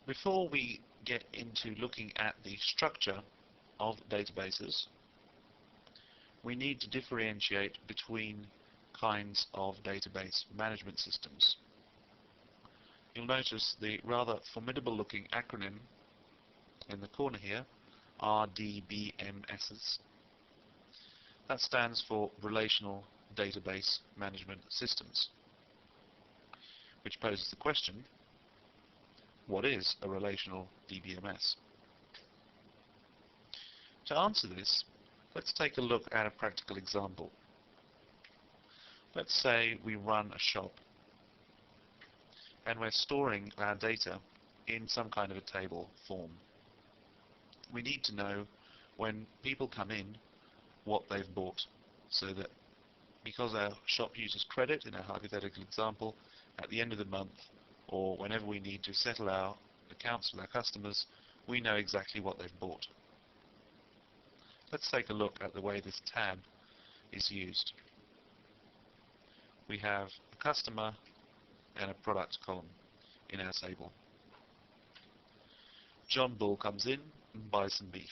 Before we get into looking at the structure of databases, we need to differentiate between kinds of database management systems. You'll notice the rather formidable looking acronym in the corner here, RDBMSs. That stands for Relational Database Management Systems, which poses the question, what is a relational DBMS? To answer this, let's take a look at a practical example. Let's say we run a shop and we're storing our data in some kind of a table form. We need to know when people come in what they've bought, so that because our shop uses credit in our hypothetical example, at the end of the month or whenever we need to settle our accounts with our customers, we know exactly what they've bought. Let's take a look at the way this tab is used. We have a customer and a product column in our table. John Bull comes in and buys some beef.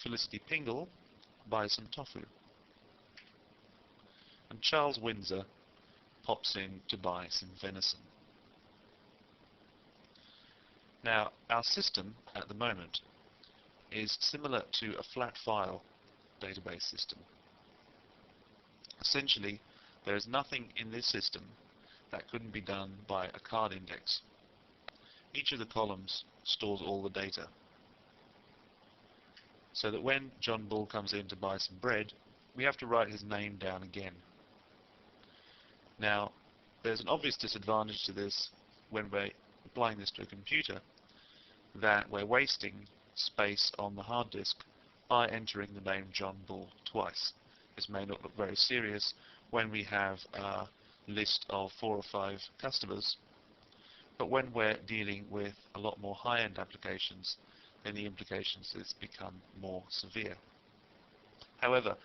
Felicity Pingle buys some tofu. And Charles Windsor pops in to buy some venison. Now, our system at the moment is similar to a flat file database system. Essentially, there is nothing in this system that couldn't be done by a card index. Each of the columns stores all the data, so that when John Bull comes in to buy some bread, we have to write his name down again. Now, there's an obvious disadvantage to this when we're applying this to a computer, that we're wasting space on the hard disk by entering the name John Bull twice. This may not look very serious when we have a list of 4 or 5 customers, but when we're dealing with a lot more high-end applications, then the implications become more severe. However,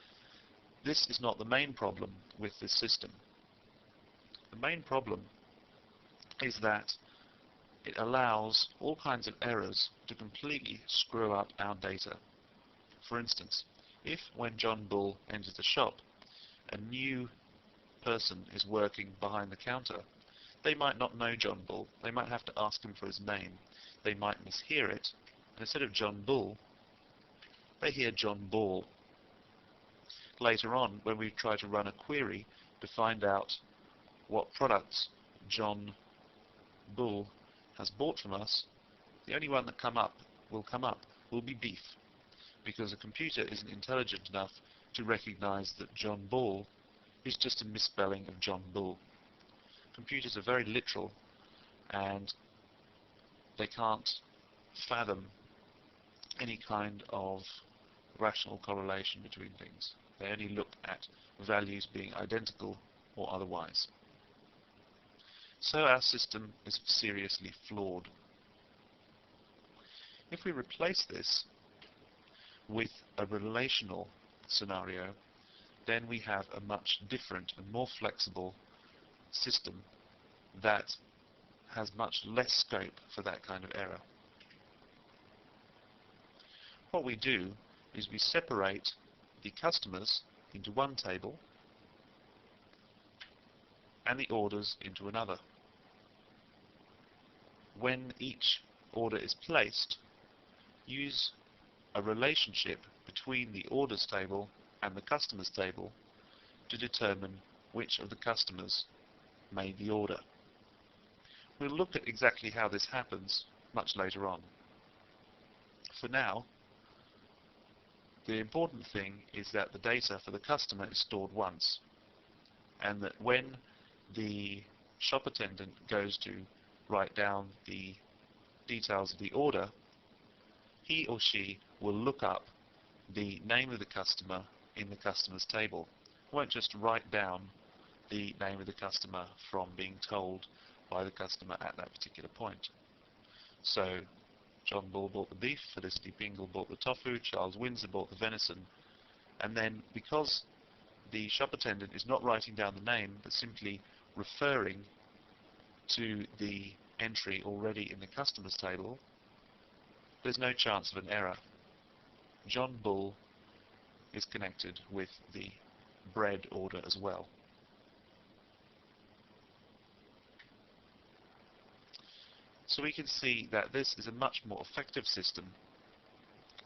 this is not the main problem with this system. The main problem is that it allows all kinds of errors to completely screw up our data. For instance, if when John Bull enters the shop, a new person is working behind the counter, they might not know John Bull. They might have to ask him for his name. They might mishear it, and instead of John Bull, they hear John Ball. Later on, when we try to run a query to find out what products John Bull has bought from us, the only one that will be beef, because the computer isn't intelligent enough to recognize that John Ball is just a misspelling of John Bull. Computers are very literal, and they can't fathom any kind of rational correlation between things. They only look at values being identical or otherwise. So our system is seriously flawed. If we replace this with a relational scenario, then we have a much different and more flexible system that has much less scope for that kind of error. What we do is we separate the customers into one table and the orders into another. When each order is placed, use a relationship between the orders table and the customers table to determine which of the customers made the order. We'll look at exactly how this happens much later on. For now, the important thing is that the data for the customer is stored once, and that when the shop attendant goes to write down the details of the order, he or she will look up the name of the customer in the customers table. Won't just write down the name of the customer from being told by the customer at that particular point. So John Bull bought the beef, Felicity Pingle bought the tofu, Charles Windsor bought the venison, and then because the shop attendant is not writing down the name but simply referring to the entry already in the customers table, there's no chance of an error. John Bull is connected with the bread order as well. So we can see that this is a much more effective system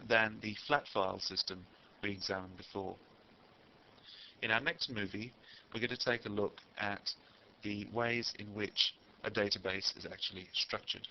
than the flat file system we examined before. In our next movie, we're going to take a look at the ways in which a database is actually structured.